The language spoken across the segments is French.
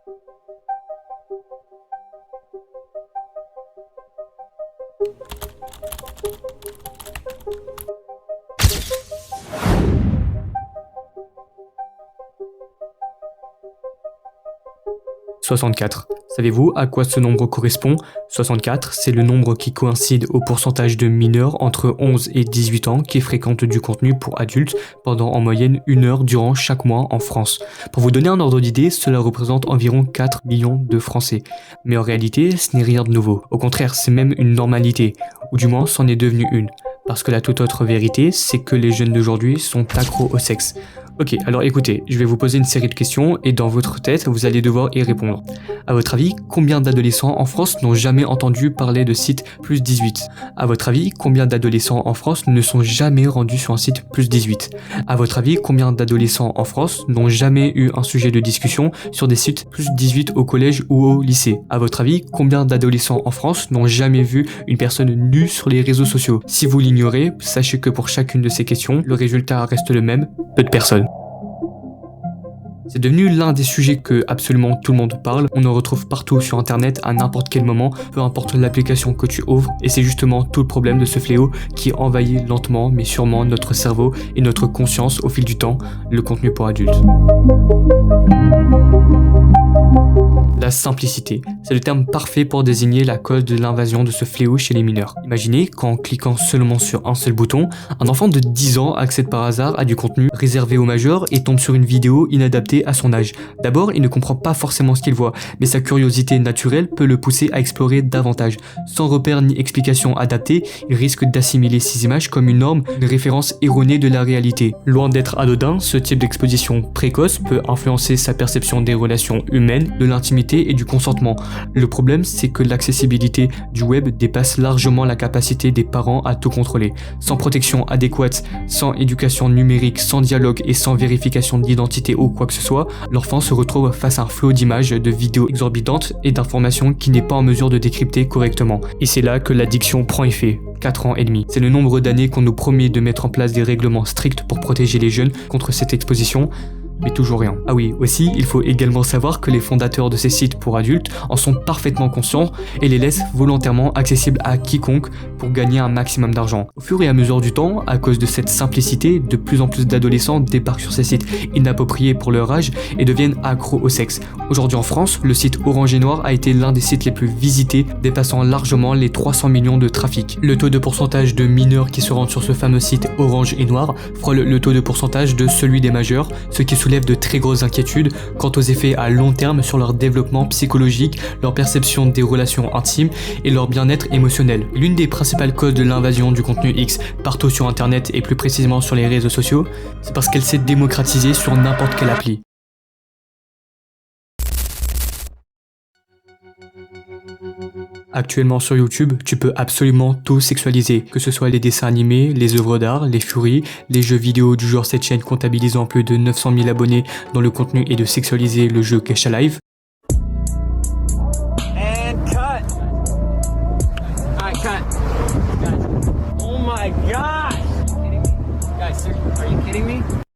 « 64. Savez-vous à quoi ce nombre correspond? 64, c'est le nombre qui coïncide au pourcentage de mineurs entre 11 et 18 ans qui fréquentent du contenu pour adultes pendant en moyenne 1 heure durant chaque mois en France. Pour vous donner un ordre d'idée, cela représente environ 4 millions de Français. Mais en réalité, ce n'est rien de nouveau. Au contraire, c'est même une normalité, ou du moins c'en est devenu une. Parce que la toute autre vérité, c'est que les jeunes d'aujourd'hui sont accros au sexe. Ok, alors écoutez, je vais vous poser une série de questions et dans votre tête, vous allez devoir y répondre. À votre avis, combien d'adolescents en France n'ont jamais entendu parler de site plus 18? À votre avis, combien d'adolescents en France ne sont jamais rendus sur un site plus 18? À votre avis, combien d'adolescents en France n'ont jamais eu un sujet de discussion sur des sites plus 18 au collège ou au lycée? À votre avis, combien d'adolescents en France n'ont jamais vu une personne nue sur les réseaux sociaux? Si vous l'ignorez, sachez que pour chacune de ces questions, le résultat reste le même, peu de personnes. C'est devenu l'un des sujets que absolument tout le monde parle, on en retrouve partout sur internet à n'importe quel moment, peu importe l'application que tu ouvres, et c'est justement tout le problème de ce fléau qui envahit lentement mais sûrement notre cerveau et notre conscience au fil du temps, le contenu pour adultes. La simplicité, c'est le terme parfait pour désigner la cause de l'invasion de ce fléau chez les mineurs. Imaginez qu'en cliquant seulement sur un seul bouton, un enfant de 10 ans accède par hasard à du contenu réservé aux majeurs et tombe sur une vidéo inadaptée à son âge. D'abord, il ne comprend pas forcément ce qu'il voit, mais sa curiosité naturelle peut le pousser à explorer davantage. Sans repère ni explication adaptée, il risque d'assimiler ces images comme une norme, une référence erronée de la réalité. Loin d'être anodin, ce type d'exposition précoce peut influencer sa perception des relations humaines, de l'intimité et du consentement. Le problème, c'est que l'accessibilité du web dépasse largement la capacité des parents à tout contrôler. Sans protection adéquate, sans éducation numérique, sans dialogue et sans vérification d'identité ou quoi que ce soit, l'enfant se retrouve face à un flot d'images, de vidéos exorbitantes et d'informations qu'il n'est pas en mesure de décrypter correctement. Et c'est là que l'addiction prend effet. 4 ans et demi. C'est le nombre d'années qu'on nous promet de mettre en place des règlements stricts pour protéger les jeunes contre cette exposition, mais toujours rien. Ah oui, aussi, il faut également savoir que les fondateurs de ces sites pour adultes en sont parfaitement conscients et les laissent volontairement accessibles à quiconque pour gagner un maximum d'argent. Au fur et à mesure du temps, à cause de cette simplicité, de plus en plus d'adolescents débarquent sur ces sites inappropriés pour leur âge et deviennent accros au sexe. Aujourd'hui en France, le site Orange et Noir a été l'un des sites les plus visités, dépassant largement les 300 millions de trafics. Le taux de pourcentage de mineurs qui se rendent sur ce fameux site Orange et Noir frôle le taux de pourcentage de celui des majeurs, ce qui soulève de très grosses inquiétudes quant aux effets à long terme sur leur développement psychologique, leur perception des relations intimes et leur bien-être émotionnel. L'une des principales causes de l'invasion du contenu X partout sur internet et plus précisément sur les réseaux sociaux, c'est parce qu'elle s'est démocratisée sur n'importe quelle appli. Actuellement sur YouTube, tu peux absolument tout sexualiser, que ce soit les dessins animés, les œuvres d'art, les furies, les jeux vidéo du genre cette chaîne comptabilisant plus de 900 000 abonnés dont le contenu est de sexualiser le jeu Kesha Live.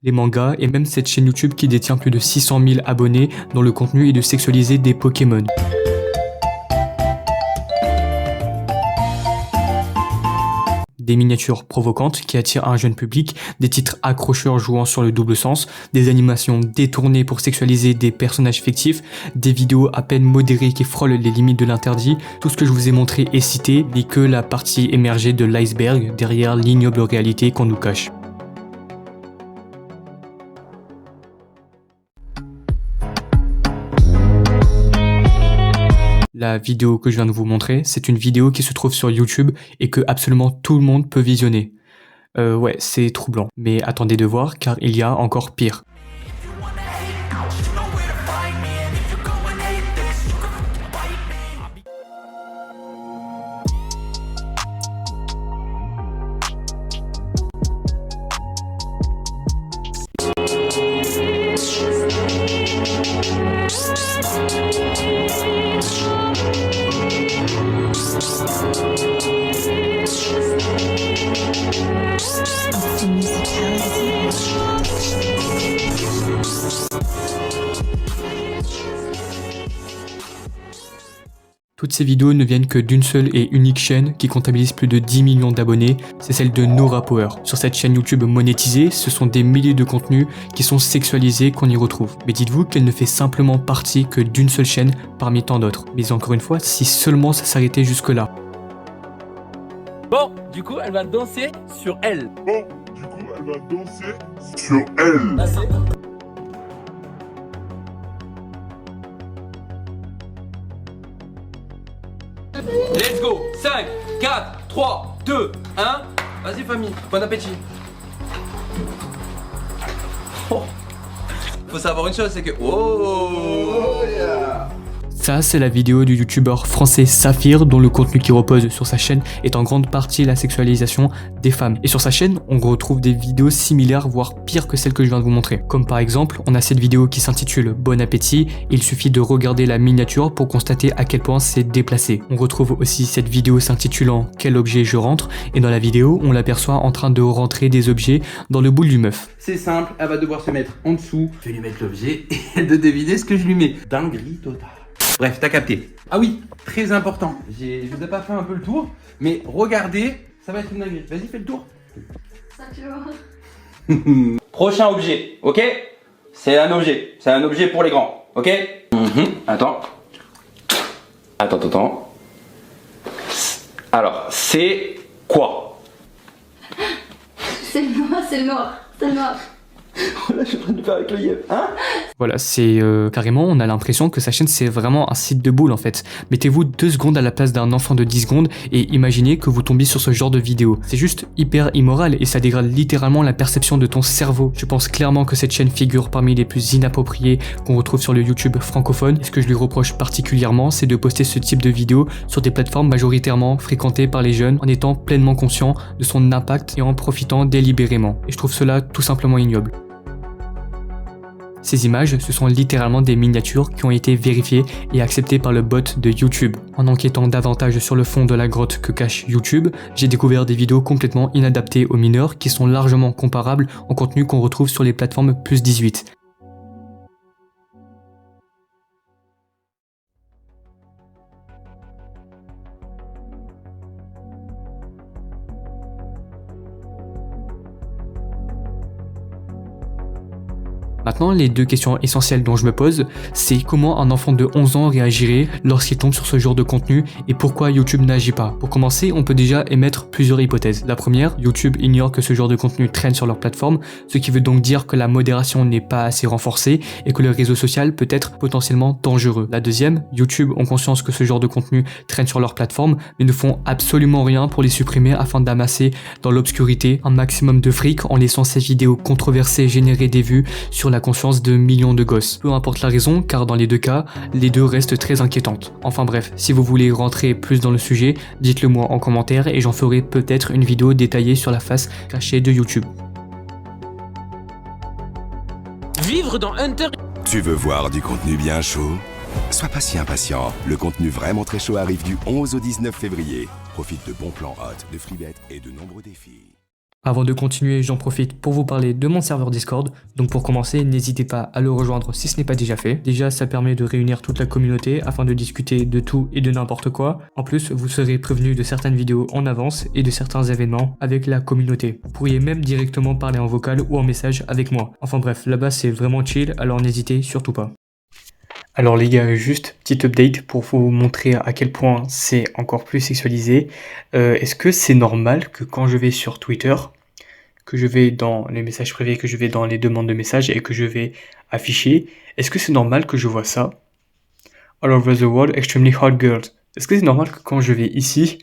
Les mangas et même cette chaîne YouTube qui détient plus de 600 000 abonnés dont le contenu est de sexualiser des Pokémon. Des miniatures provocantes qui attirent un jeune public, des titres accrocheurs jouant sur le double sens, des animations détournées pour sexualiser des personnages fictifs, des vidéos à peine modérées qui frôlent les limites de l'interdit. Tout ce que je vous ai montré et cité n'est que la partie émergée de l'iceberg derrière l'ignoble réalité qu'on nous cache. La vidéo que je viens de vous montrer, c'est une vidéo qui se trouve sur YouTube et que absolument tout le monde peut visionner. Ouais, c'est troublant. Mais attendez de voir car il y a encore pire. Toutes ces vidéos ne viennent que d'une seule et unique chaîne qui comptabilise plus de 10 millions d'abonnés, c'est celle de Nora Power. Sur cette chaîne YouTube monétisée, ce sont des milliers de contenus qui sont sexualisés qu'on y retrouve. Mais dites-vous qu'elle ne fait simplement partie que d'une seule chaîne parmi tant d'autres. Mais encore une fois, si seulement ça s'arrêtait jusque-là. Bon, du coup, elle va danser sur elle. Bon, du coup, elle va danser sur elle. Là, c'est- Let's go. 5, 4, 3, 2, 1. Vas-y famille, bon appétit. Oh. Faut savoir une chose, c'est que... Oh yeah. Ça, c'est la vidéo du youtubeur français Saphir, dont le contenu qui repose sur sa chaîne est en grande partie la sexualisation des femmes. Et sur sa chaîne, on retrouve des vidéos similaires, voire pires que celles que je viens de vous montrer. Comme par exemple, on a cette vidéo qui s'intitule Bon appétit, il suffit de regarder la miniature pour constater à quel point c'est déplacé. On retrouve aussi cette vidéo s'intitulant Quel objet je rentre, et dans la vidéo, on l'aperçoit en train de rentrer des objets dans le boule du meuf. C'est simple, elle va devoir se mettre en dessous. Je vais lui mettre l'objet et de deviner ce que je lui mets. Dinguerie totale. Bref, t'as capté. Ah oui, très important. Je vous ai pas fait un peu le tour, mais regardez, ça va être une dinguerie. Vas-y, fais le tour. Ça tu vois. Prochain objet, ok? C'est un objet pour les grands, ok? Attends. Attends. Alors, c'est quoi? C'est le noir, c'est le noir, c'est le noir. Là, je suis en train de le faire avec le yep, hein? Voilà, c'est carrément, on a l'impression que sa chaîne c'est vraiment un site de boule en fait. Mettez-vous 2 secondes à la place d'un enfant de 10 secondes et imaginez que vous tombiez sur ce genre de vidéo. C'est juste hyper immoral et ça dégrade littéralement la perception de ton cerveau. Je pense clairement que cette chaîne figure parmi les plus inappropriées qu'on retrouve sur le YouTube francophone. Et ce que je lui reproche particulièrement, c'est de poster ce type de vidéos sur des plateformes majoritairement fréquentées par les jeunes en étant pleinement conscient de son impact et en profitant délibérément. Et je trouve cela tout simplement ignoble. Ces images, ce sont littéralement des miniatures qui ont été vérifiées et acceptées par le bot de YouTube. En enquêtant davantage sur le fond de la grotte que cache YouTube, j'ai découvert des vidéos complètement inadaptées aux mineurs qui sont largement comparables au contenu qu'on retrouve sur les plateformes plus 18. Maintenant, les 2 questions essentielles dont je me pose, c'est comment un enfant de 11 ans réagirait lorsqu'il tombe sur ce genre de contenu et pourquoi YouTube n'agit pas. Pour commencer, on peut déjà émettre plusieurs hypothèses. La première, YouTube ignore que ce genre de contenu traîne sur leur plateforme, ce qui veut donc dire que la modération n'est pas assez renforcée et que le réseau social peut être potentiellement dangereux. La deuxième, YouTube ont conscience que ce genre de contenu traîne sur leur plateforme, mais ne font absolument rien pour les supprimer afin d'amasser dans l'obscurité un maximum de fric en laissant ces vidéos controversées générer des vues sur la conscience de millions de gosses. Peu importe la raison, car dans les 2 cas, les 2 restent très inquiétantes. Enfin bref, si vous voulez rentrer plus dans le sujet, dites-le moi en commentaire et j'en ferai peut-être une vidéo détaillée sur la face cachée de YouTube. Vivre dans Hunter. Tu veux voir du contenu bien chaud? Sois pas si impatient, le contenu vraiment très chaud arrive du 11 au 19 février. Profite de bons plans hot, de freebets et de nombreux défis. Avant de continuer, j'en profite pour vous parler de mon serveur Discord. Donc pour commencer, n'hésitez pas à le rejoindre si ce n'est pas déjà fait. Déjà, ça permet de réunir toute la communauté afin de discuter de tout et de n'importe quoi. En plus, vous serez prévenu de certaines vidéos en avance et de certains événements avec la communauté. Vous pourriez même directement parler en vocal ou en message avec moi. Enfin bref, là-bas c'est vraiment chill, alors n'hésitez surtout pas. Alors les gars, juste petite update pour vous montrer à quel point c'est encore plus sexualisé. Est-ce que c'est normal que quand je vais sur Twitter, que je vais dans les messages privés, que je vais dans les demandes de messages et que je vais afficher, est-ce que c'est normal que je vois ça? All over the world, extremely hot girls. Est-ce que c'est normal que quand je vais ici,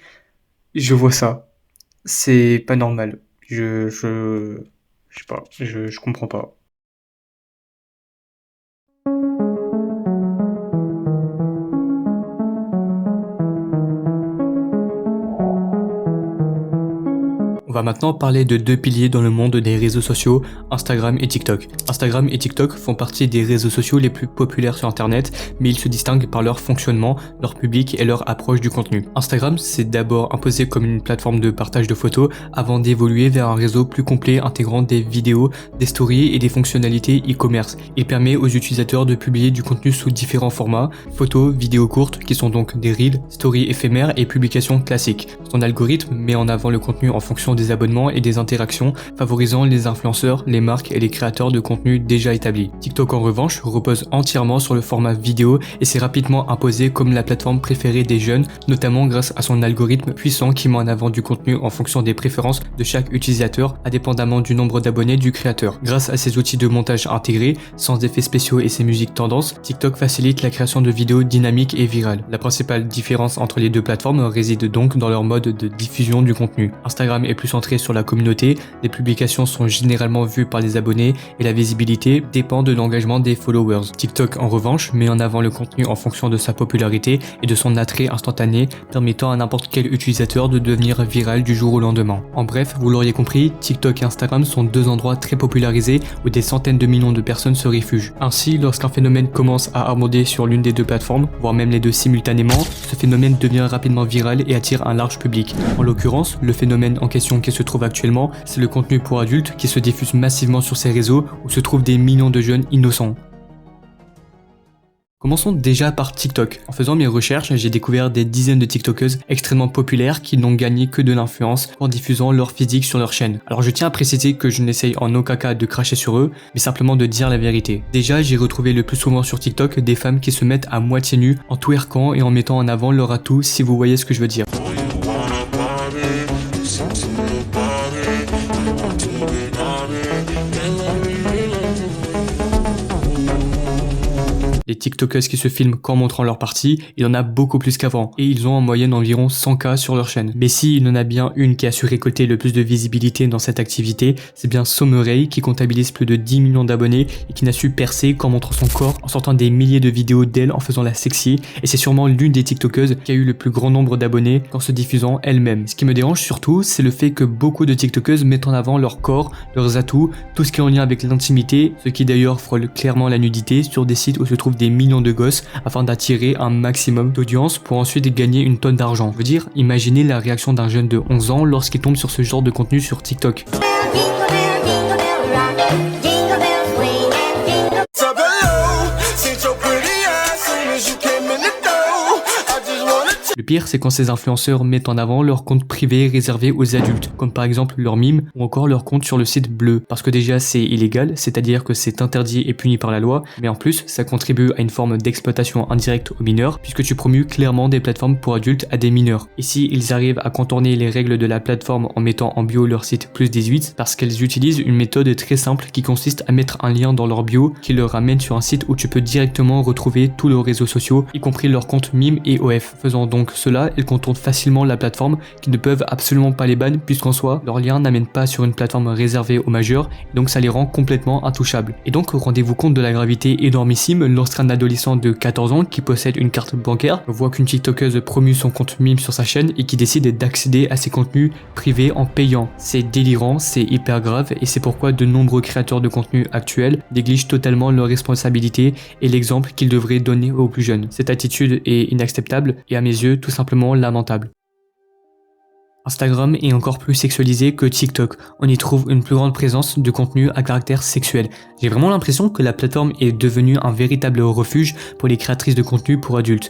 je vois ça? C'est pas normal. Je sais pas, je comprends pas. On va maintenant parler de deux piliers dans le monde des réseaux sociaux, Instagram et TikTok. Instagram et TikTok font partie des réseaux sociaux les plus populaires sur Internet, mais ils se distinguent par leur fonctionnement, leur public et leur approche du contenu. Instagram s'est d'abord imposé comme une plateforme de partage de photos avant d'évoluer vers un réseau plus complet intégrant des vidéos, des stories et des fonctionnalités e-commerce. Il permet aux utilisateurs de publier du contenu sous différents formats, photos, vidéos courtes qui sont donc des reels, stories éphémères et publications classiques. Son algorithme met en avant le contenu en fonction des abonnements et des interactions, favorisant les influenceurs, les marques et les créateurs de contenu déjà établis. TikTok en revanche repose entièrement sur le format vidéo et s'est rapidement imposé comme la plateforme préférée des jeunes, notamment grâce à son algorithme puissant qui met en avant du contenu en fonction des préférences de chaque utilisateur, indépendamment du nombre d'abonnés du créateur. Grâce à ses outils de montage intégrés, sans effets spéciaux et ses musiques tendances, TikTok facilite la création de vidéos dynamiques et virales. La principale différence entre les deux plateformes réside donc dans leur mode de diffusion du contenu. Instagram est plus centré sur la communauté, les publications sont généralement vues par les abonnés et la visibilité dépend de l'engagement des followers. TikTok en revanche met en avant le contenu en fonction de sa popularité et de son attrait instantané, permettant à n'importe quel utilisateur de devenir viral du jour au lendemain. En bref, vous l'auriez compris, TikTok et Instagram sont deux endroits très popularisés où des centaines de millions de personnes se réfugient. Ainsi, lorsqu'un phénomène commence à abonder sur l'une des deux plateformes, voire même les deux simultanément, ce phénomène devient rapidement viral et attire un large public. En l'occurrence, le phénomène en question qui se trouve actuellement, c'est le contenu pour adultes qui se diffuse massivement sur ces réseaux où se trouvent des millions de jeunes innocents. Commençons déjà par TikTok. En faisant mes recherches, j'ai découvert des dizaines de TikTokeuses extrêmement populaires qui n'ont gagné que de l'influence en diffusant leur physique sur leur chaîne. Alors je tiens à préciser que je n'essaye en aucun cas de cracher sur eux, mais simplement de dire la vérité. Déjà, j'ai retrouvé le plus souvent sur TikTok des femmes qui se mettent à moitié nues en twerkant et en mettant en avant leur atout, si vous voyez ce que je veux dire. Les TikTokers qui se filment qu'en montrant leur partie, il y en a beaucoup plus qu'avant, et ils ont en moyenne environ 100K sur leur chaîne. Mais si il y en a bien une qui a su récolter le plus de visibilité dans cette activité, c'est bien Sommerey qui comptabilise plus de 10 millions d'abonnés et qui n'a su percer qu'en montrant son corps, en sortant des milliers de vidéos d'elle en faisant la sexy, et c'est sûrement l'une des TikTokeuses qui a eu le plus grand nombre d'abonnés en se diffusant elle-même. Ce qui me dérange surtout, c'est le fait que beaucoup de TikTokeuses mettent en avant leur corps, leurs atouts, tout ce qui est en lien avec l'intimité, ce qui d'ailleurs frôle clairement la nudité sur des sites où se trouvent des millions de gosses afin d'attirer un maximum d'audience pour ensuite gagner une tonne d'argent. Je veux dire, imaginez la réaction d'un jeune de 11 ans lorsqu'il tombe sur ce genre de contenu sur TikTok. Le pire, c'est quand ces influenceurs mettent en avant leur compte privé réservé aux adultes, comme par exemple leur mime ou encore leur compte sur le site bleu. Parce que déjà c'est illégal, c'est-à-dire que c'est interdit et puni par la loi, mais en plus ça contribue à une forme d'exploitation indirecte aux mineurs, puisque tu promues clairement des plateformes pour adultes à des mineurs. Et si ils arrivent à contourner les règles de la plateforme en mettant en bio leur site +18, parce qu'elles utilisent une méthode très simple qui consiste à mettre un lien dans leur bio qui leur ramène sur un site où tu peux directement retrouver tous leurs réseaux sociaux, y compris leur compte mime et OF, faisant donc cela, ils contournent facilement la plateforme qui ne peuvent absolument pas les ban puisqu'en soi, leur lien n'amène pas sur une plateforme réservée aux majeurs et donc ça les rend complètement intouchables. Et donc rendez-vous compte de la gravité énormissime lorsqu'un adolescent de 14 ans qui possède une carte bancaire voit qu'une TikTokeuse promue son compte mime sur sa chaîne et qui décide d'accéder à ses contenus privés en payant. C'est délirant, c'est hyper grave et c'est pourquoi de nombreux créateurs de contenu actuels négligent totalement leurs responsabilités et l'exemple qu'ils devraient donner aux plus jeunes. Cette attitude est inacceptable et à mes yeux tout simplement lamentable. Instagram est encore plus sexualisé que TikTok. On y trouve une plus grande présence de contenu à caractère sexuel. J'ai vraiment l'impression que la plateforme est devenue un véritable refuge pour les créatrices de contenu pour adultes.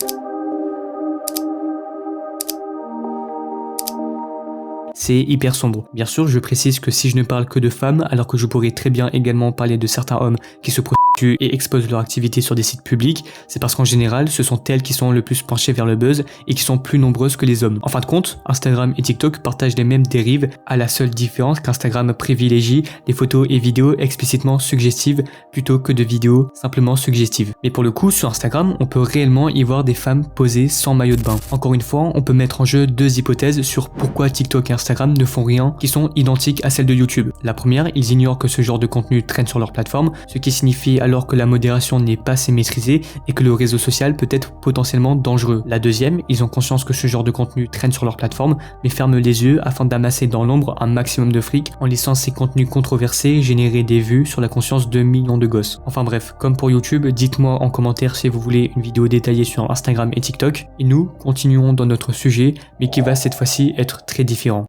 C'est hyper sombre. Bien sûr, je précise que si je ne parle que de femmes, alors que je pourrais très bien également parler de certains hommes qui se prostituent et exposent leur activité sur des sites publics, c'est parce qu'en général, ce sont elles qui sont le plus penchées vers le buzz et qui sont plus nombreuses que les hommes. En fin de compte, Instagram et TikTok partagent les mêmes dérives, à la seule différence qu'Instagram privilégie des photos et vidéos explicitement suggestives plutôt que de vidéos simplement suggestives. Mais pour le coup, sur Instagram, on peut réellement y voir des femmes posées sans maillot de bain. Encore une fois, on peut mettre en jeu deux hypothèses sur pourquoi TikTok et Instagram ne font rien qui sont identiques à celles de YouTube. La première, ils ignorent que ce genre de contenu traîne sur leur plateforme, ce qui signifie alors alors que la modération n'est pas assez maîtrisée et que le réseau social peut être potentiellement dangereux. La deuxième, ils ont conscience que ce genre de contenu traîne sur leur plateforme, mais ferment les yeux afin d'amasser dans l'ombre un maximum de fric en laissant ces contenus controversés générer des vues sur la conscience de millions de gosses. Enfin bref, comme pour YouTube, dites-moi en commentaire si vous voulez une vidéo détaillée sur Instagram et TikTok. Et nous, continuons dans notre sujet, mais qui va cette fois-ci être très différent.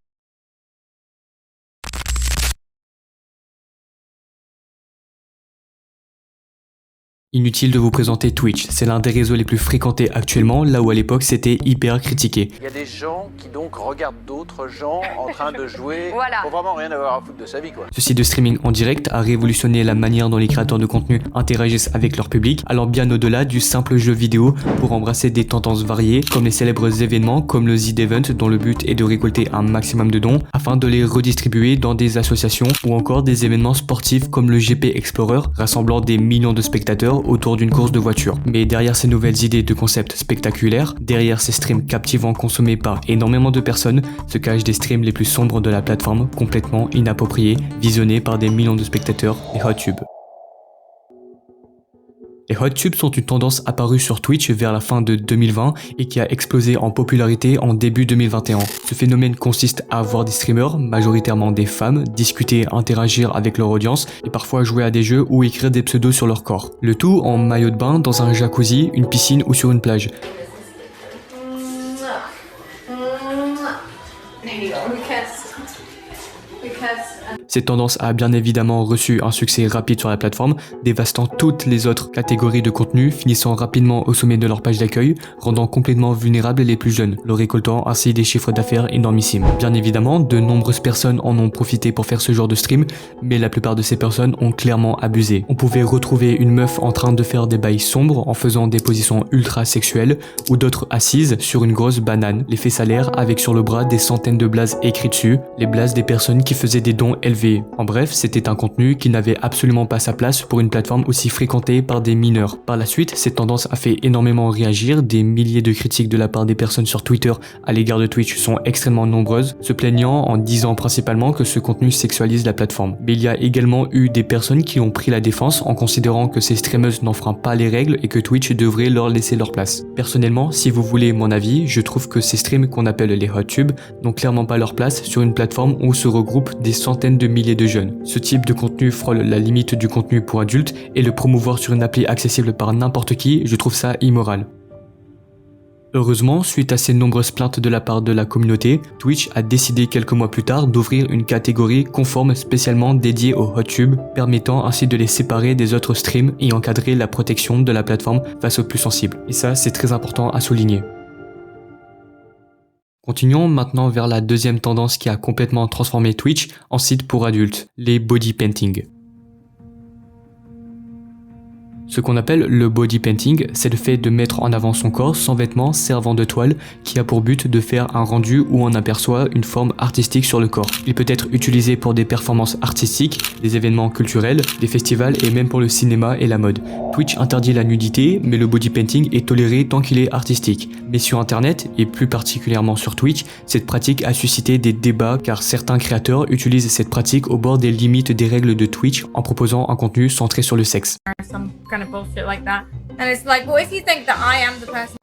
Inutile de vous présenter Twitch, c'est l'un des réseaux les plus fréquentés actuellement, là où à l'époque c'était hyper critiqué. Il y a des gens qui donc regardent d'autres gens en train de jouer pour vraiment rien avoir à foutre de sa vie quoi. Ce site de streaming en direct a révolutionné la manière dont les créateurs de contenu interagissent avec leur public, allant bien au-delà du simple jeu vidéo pour embrasser des tendances variées, comme les célèbres événements comme le Z-Event dont le but est de récolter un maximum de dons afin de les redistribuer dans des associations, ou encore des événements sportifs comme le GP Explorer rassemblant des millions de spectateurs autour d'une course de voiture. Mais derrière ces nouvelles idées de concepts spectaculaires, derrière ces streams captivants consommés par énormément de personnes, se cachent des streams les plus sombres de la plateforme, complètement inappropriés, visionnés par des millions de spectateurs, les hot tubes. Les hot tubes sont une tendance apparue sur Twitch vers la fin de 2020 et qui a explosé en popularité en début 2021. Ce phénomène consiste à voir des streamers, majoritairement des femmes, discuter, interagir avec leur audience et parfois jouer à des jeux ou écrire des pseudos sur leur corps. Le tout en maillot de bain, dans un jacuzzi, une piscine ou sur une plage. Cette tendance a bien évidemment reçu un succès rapide sur la plateforme, dévastant toutes les autres catégories de contenu, finissant rapidement au sommet de leur page d'accueil, rendant complètement vulnérables les plus jeunes, leur récoltant ainsi des chiffres d'affaires énormissimes. Bien évidemment, de nombreuses personnes en ont profité pour faire ce genre de stream, mais la plupart de ces personnes ont clairement abusé. On pouvait retrouver une meuf en train de faire des bails sombres en faisant des positions ultra sexuelles, ou d'autres assises sur une grosse banane, les faits salaires avec sur le bras des centaines de blazes écrits dessus, les blazes des personnes qui faisaient des dons élevés. En bref, c'était un contenu qui n'avait absolument pas sa place pour une plateforme aussi fréquentée par des mineurs. Par la suite, cette tendance a fait énormément réagir, des milliers de critiques de la part des personnes sur Twitter à l'égard de Twitch sont extrêmement nombreuses, se plaignant en disant principalement que ce contenu sexualise la plateforme. Mais il y a également eu des personnes qui ont pris la défense en considérant que ces streameuses n'enfreignent pas les règles et que Twitch devrait leur laisser leur place. Personnellement, si vous voulez mon avis, je trouve que ces streams qu'on appelle les hot tubes n'ont clairement pas leur place sur une plateforme où se regroupent des centaines de milliers de jeunes. Ce type de contenu frôle la limite du contenu pour adultes et le promouvoir sur une appli accessible par n'importe qui, je trouve ça immoral. Heureusement, suite à ces nombreuses plaintes de la part de la communauté, Twitch a décidé quelques mois plus tard d'ouvrir une catégorie conforme spécialement dédiée aux hot tubes, permettant ainsi de les séparer des autres streams et encadrer la protection de la plateforme face aux plus sensibles. Et ça, c'est très important à souligner. Continuons maintenant vers la deuxième tendance qui a complètement transformé Twitch en site pour adultes, les body painting. Ce qu'on appelle le body painting, c'est le fait de mettre en avant son corps sans vêtements servant de toile qui a pour but de faire un rendu où on aperçoit une forme artistique sur le corps. Il peut être utilisé pour des performances artistiques, des événements culturels, des festivals et même pour le cinéma et la mode. Twitch interdit la nudité, mais le body painting est toléré tant qu'il est artistique. Mais sur internet, et plus particulièrement sur Twitch, cette pratique a suscité des débats car certains créateurs utilisent cette pratique au bord des limites des règles de Twitch en proposant un contenu centré sur le sexe.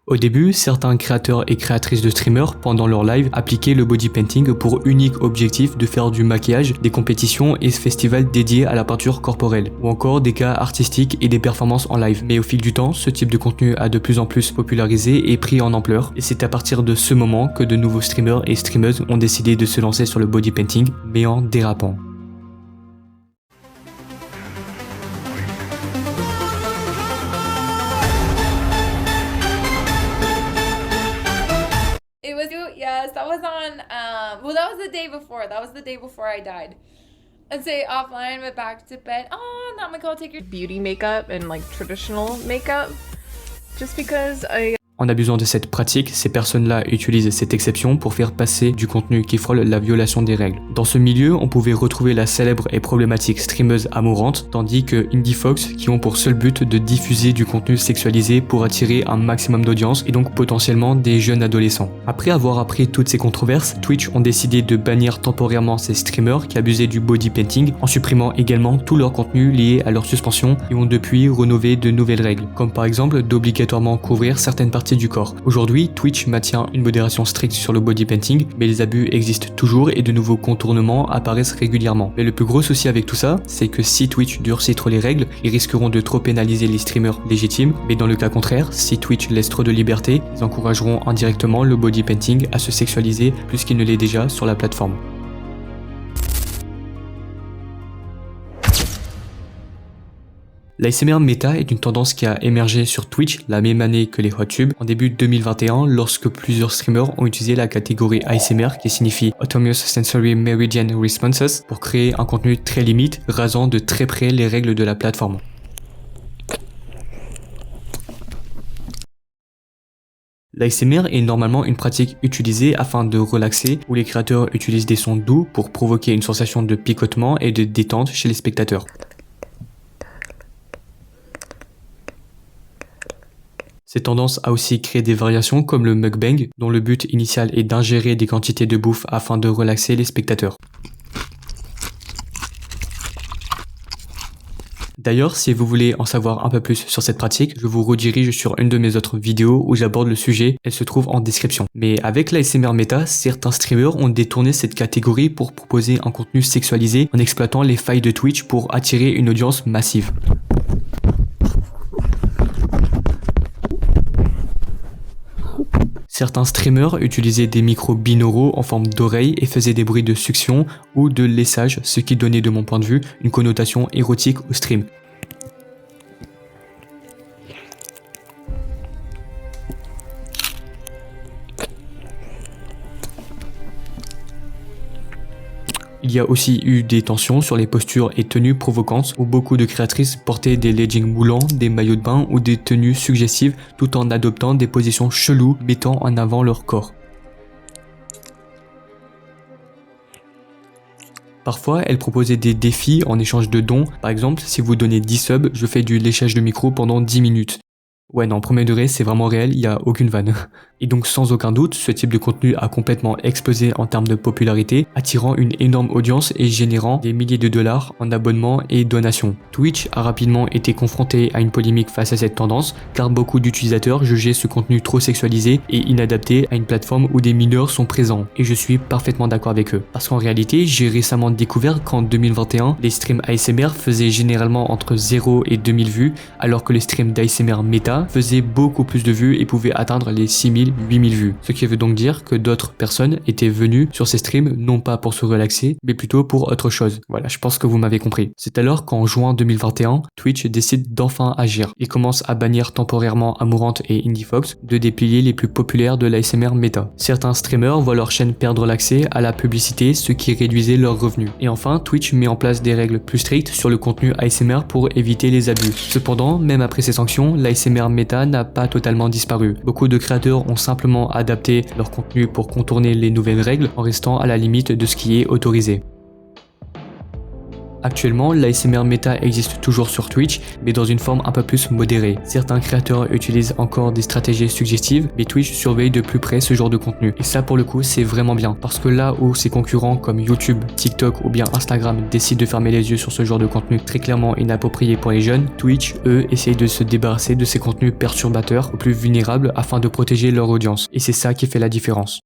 Au début, certains créateurs et créatrices de streamers, pendant leur live, appliquaient le body painting pour unique objectif de faire du maquillage, des compétitions et festivals dédiés à la peinture corporelle, ou encore des cas artistiques et des performances en live. Mais au fil du temps, ce type de contenu a de plus en plus popularisé et pris en ampleur, et c'est à partir de ce moment que de nouveaux streamers et streameuses ont décidé de se lancer sur le body painting, mais en dérapant. Yes, that was on, well, that was the day before. That was the day before I died. I'd say offline, but back to bed. Oh, not my call, take your beauty makeup and like traditional makeup. Just because En abusant de cette pratique, ces personnes-là utilisent cette exception pour faire passer du contenu qui frôle la violation des règles. Dans ce milieu, on pouvait retrouver la célèbre et problématique streameuse Amouranth, tandis que IndieFox qui ont pour seul but de diffuser du contenu sexualisé pour attirer un maximum d'audience et donc potentiellement des jeunes adolescents. Après avoir appris toutes ces controverses, Twitch ont décidé de bannir temporairement ces streamers qui abusaient du body painting en supprimant également tout leur contenu lié à leur suspension et ont depuis rénové de nouvelles règles, comme par exemple d'obligatoirement couvrir certaines parties du corps. Aujourd'hui, Twitch maintient une modération stricte sur le body painting, mais les abus existent toujours et de nouveaux contournements apparaissent régulièrement. Mais le plus gros souci avec tout ça, c'est que si Twitch durcit trop les règles, ils risqueront de trop pénaliser les streamers légitimes, mais dans le cas contraire, si Twitch laisse trop de liberté, ils encourageront indirectement le body painting à se sexualiser plus qu'il ne l'est déjà sur la plateforme. L'ASMR méta est une tendance qui a émergé sur Twitch la même année que les HotTube en début 2021 lorsque plusieurs streamers ont utilisé la catégorie ASMR qui signifie Autonomous Sensory Meridian Responses pour créer un contenu très limite, rasant de très près les règles de la plateforme. L'ASMR est normalement une pratique utilisée afin de relaxer où les créateurs utilisent des sons doux pour provoquer une sensation de picotement et de détente chez les spectateurs. Cette tendance a aussi créé des variations comme le mukbang, dont le but initial est d'ingérer des quantités de bouffe afin de relaxer les spectateurs. D'ailleurs, si vous voulez en savoir un peu plus sur cette pratique, je vous redirige sur une de mes autres vidéos où j'aborde le sujet, elle se trouve en description. Mais avec l'ASMR méta, certains streamers ont détourné cette catégorie pour proposer un contenu sexualisé en exploitant les failles de Twitch pour attirer une audience massive. Certains streamers utilisaient des micros binauraux en forme d'oreilles et faisaient des bruits de succion ou de lessage, ce qui donnait de mon point de vue une connotation érotique au stream. Il y a aussi eu des tensions sur les postures et tenues provocantes où beaucoup de créatrices portaient des leggings moulants, des maillots de bain ou des tenues suggestives tout en adoptant des positions cheloues mettant en avant leur corps. Parfois, elles proposaient des défis en échange de dons. Par exemple, si vous donnez 10 subs, je fais du léchage de micro pendant 10 minutes. Ouais non, premier degré, c'est vraiment réel, il n'y a aucune vanne. Et donc sans aucun doute, ce type de contenu a complètement explosé en termes de popularité, attirant une énorme audience et générant des milliers de dollars en abonnements et donations. Twitch a rapidement été confronté à une polémique face à cette tendance, car beaucoup d'utilisateurs jugeaient ce contenu trop sexualisé et inadapté à une plateforme où des mineurs sont présents. Et je suis parfaitement d'accord avec eux. Parce qu'en réalité, j'ai récemment découvert qu'en 2021, les streams ASMR faisaient généralement entre 0 et 2000 vues, alors que les streams d'ASMR méta faisaient beaucoup plus de vues et pouvaient atteindre les 6000, 8000 vues. Ce qui veut donc dire que d'autres personnes étaient venues sur ces streams non pas pour se relaxer, mais plutôt pour autre chose. Voilà, je pense que vous m'avez compris. C'est alors qu'en juin 2021, Twitch décide d'enfin agir. Il commence à bannir temporairement Amouranth et IndieFox, deux des piliers les plus populaires de l'ASMR méta. Certains streamers voient leur chaîne perdre l'accès à la publicité, ce qui réduisait leurs revenus. Et enfin, Twitch met en place des règles plus strictes sur le contenu ASMR pour éviter les abus. Cependant, même après ces sanctions, l'ASMR méta n'a pas totalement disparu. Beaucoup de créateurs ont simplement adapté leur contenu pour contourner les nouvelles règles en restant à la limite de ce qui est autorisé. Actuellement, l'ASMR méta existe toujours sur Twitch, mais dans une forme un peu plus modérée. Certains créateurs utilisent encore des stratégies suggestives, mais Twitch surveille de plus près ce genre de contenu. Et ça, pour le coup, c'est vraiment bien. Parce que là où ses concurrents comme YouTube, TikTok ou bien Instagram décident de fermer les yeux sur ce genre de contenu très clairement inapproprié pour les jeunes, Twitch, eux, essayent de se débarrasser de ces contenus perturbateurs, aux plus vulnérables, afin de protéger leur audience. Et c'est ça qui fait la différence.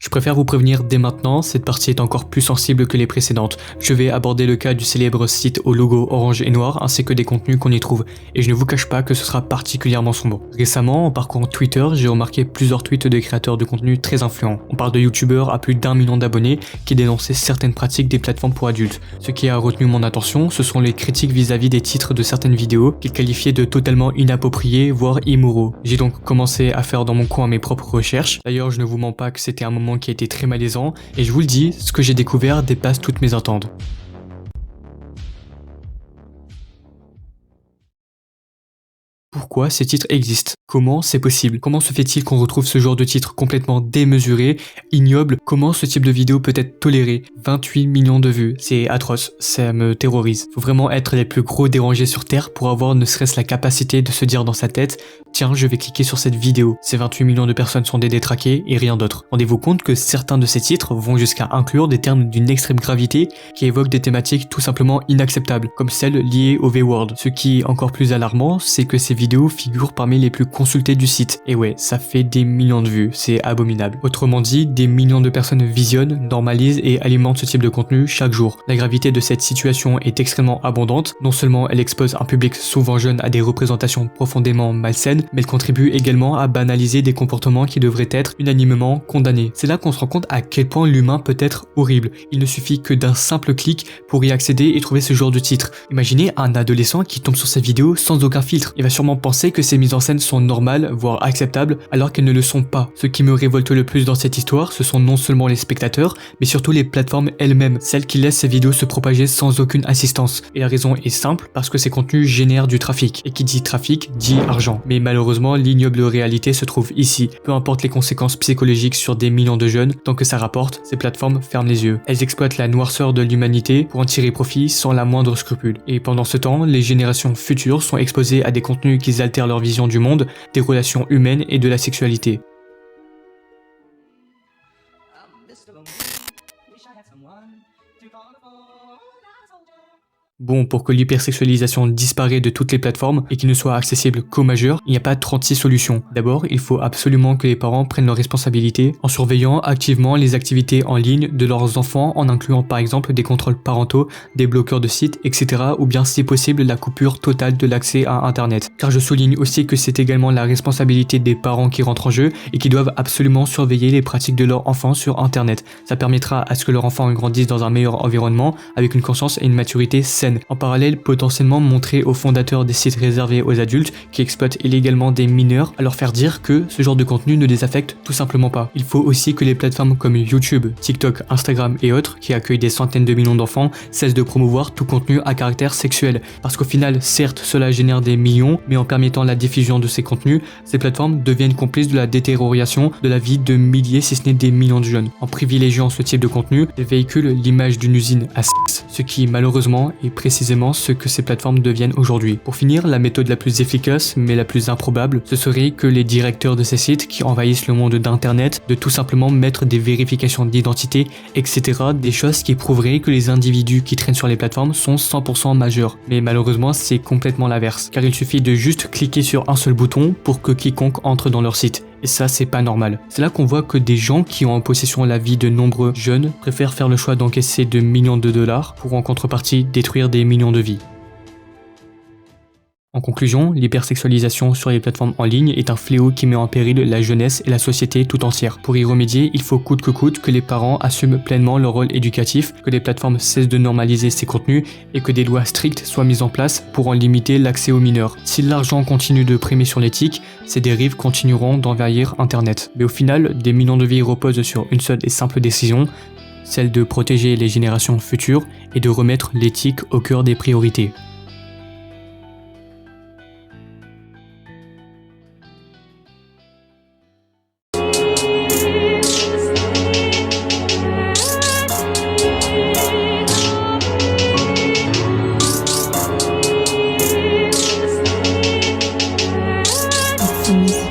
Je préfère vous prévenir dès maintenant, cette partie est encore plus sensible que les précédentes. Je vais aborder le cas du célèbre site au logo orange et noir ainsi que des contenus qu'on y trouve, et je ne vous cache pas que ce sera particulièrement sombre. Récemment, en parcourant Twitter, j'ai remarqué plusieurs tweets de créateurs de contenu très influents. On parle de youtubeurs à plus d'1 million d'abonnés qui dénonçaient certaines pratiques des plateformes pour adultes. Ce qui a retenu mon attention, ce sont les critiques vis-à-vis des titres de certaines vidéos qu'ils qualifiaient de totalement inappropriés, voire immoraux. J'ai donc commencé à faire dans mon coin mes propres recherches. D'ailleurs, je ne vous mens pas que c'était un moment qui a été très malaisant, et je vous le dis, ce que j'ai découvert dépasse toutes mes attentes. Pourquoi ces titres existent? Comment c'est possible? Comment se fait-il qu'on retrouve ce genre de titre complètement démesuré, ignoble? Comment ce type de vidéo peut être toléré? 28 millions de vues, c'est atroce, ça me terrorise. Faut vraiment être les plus gros dérangés sur Terre pour avoir ne serait-ce la capacité de se dire dans sa tête « Tiens, je vais cliquer sur cette vidéo ». Ces 28 millions de personnes sont des détraqués et rien d'autre. Rendez-vous compte que certains de ces titres vont jusqu'à inclure des termes d'une extrême gravité qui évoquent des thématiques tout simplement inacceptables, comme celles liées au V-Word. Ce qui est encore plus alarmant, c'est que ces vidéos figurent parmi les plus consultées du site. Et ouais, ça fait des millions de vues, c'est abominable. Autrement dit, des millions de personnes visionnent, normalisent et alimentent ce type de contenu chaque jour. La gravité de cette situation est extrêmement abondante. Non seulement elle expose un public souvent jeune à des représentations profondément malsaines, mais elle contribue également à banaliser des comportements qui devraient être unanimement condamnés. C'est là qu'on se rend compte à quel point l'humain peut être horrible. Il ne suffit que d'un simple clic pour y accéder et trouver ce genre de titre. Imaginez un adolescent qui tombe sur cette vidéo sans aucun filtre. Il va sûrement penser que ces mises en scène sont normales, voire acceptables, alors qu'elles ne le sont pas. Ce qui me révolte le plus dans cette histoire, ce sont non seulement les spectateurs, mais surtout les plateformes elles-mêmes, celles qui laissent ces vidéos se propager sans aucune assistance. Et la raison est simple, parce que ces contenus génèrent du trafic. Et qui dit trafic, dit argent. Mais malheureusement, l'ignoble réalité se trouve ici. Peu importe les conséquences psychologiques sur des millions de jeunes, tant que ça rapporte, ces plateformes ferment les yeux. Elles exploitent la noirceur de l'humanité pour en tirer profit sans la moindre scrupule. Et pendant ce temps, les générations futures sont exposées à des contenus qui altèrent leur vision du monde, des relations humaines et de la sexualité. Bon, pour que l'hypersexualisation disparaisse de toutes les plateformes et qu'il ne soit accessible qu'aux majeurs, il n'y a pas 36 solutions. D'abord, il faut absolument que les parents prennent leurs responsabilités en surveillant activement les activités en ligne de leurs enfants en incluant par exemple des contrôles parentaux, des bloqueurs de sites, etc. ou bien si possible la coupure totale de l'accès à Internet. Car je souligne aussi que c'est également la responsabilité des parents qui rentrent en jeu et qui doivent absolument surveiller les pratiques de leurs enfants sur Internet. Ça permettra à ce que leur enfant grandisse dans un meilleur environnement avec une conscience et une maturité saine. En parallèle, potentiellement montrer aux fondateurs des sites réservés aux adultes qui exploitent illégalement des mineurs à leur faire dire que ce genre de contenu ne les affecte tout simplement pas. Il faut aussi que les plateformes comme YouTube, TikTok, Instagram et autres, qui accueillent des centaines de millions d'enfants, cessent de promouvoir tout contenu à caractère sexuel. Parce qu'au final, certes, cela génère des millions, mais en permettant la diffusion de ces contenus, ces plateformes deviennent complices de la détérioration de la vie de milliers, si ce n'est des millions de jeunes. En privilégiant ce type de contenu, elles véhiculent l'image d'une usine à sexe, ce qui malheureusement est précisément ce que ces plateformes deviennent aujourd'hui. Pour finir, la méthode la plus efficace, mais la plus improbable, ce serait que les directeurs de ces sites qui envahissent le monde d'internet de tout simplement mettre des vérifications d'identité, etc. Des choses qui prouveraient que les individus qui traînent sur les plateformes sont 100% majeurs. Mais malheureusement, c'est complètement l'inverse, car il suffit de juste cliquer sur un seul bouton pour que quiconque entre dans leur site. Et ça, c'est pas normal. C'est là qu'on voit que des gens qui ont en possession la vie de nombreux jeunes préfèrent faire le choix d'encaisser de millions de dollars pour en contrepartie détruire des millions de vies. En conclusion, l'hypersexualisation sur les plateformes en ligne est un fléau qui met en péril la jeunesse et la société tout entière. Pour y remédier, il faut coûte que coûte que les parents assument pleinement leur rôle éducatif, que les plateformes cessent de normaliser ces contenus et que des lois strictes soient mises en place pour en limiter l'accès aux mineurs. Si l'argent continue de primer sur l'éthique, ces dérives continueront d'envahir Internet. Mais au final, des millions de vies reposent sur une seule et simple décision, celle de protéger les générations futures et de remettre l'éthique au cœur des priorités. Musique.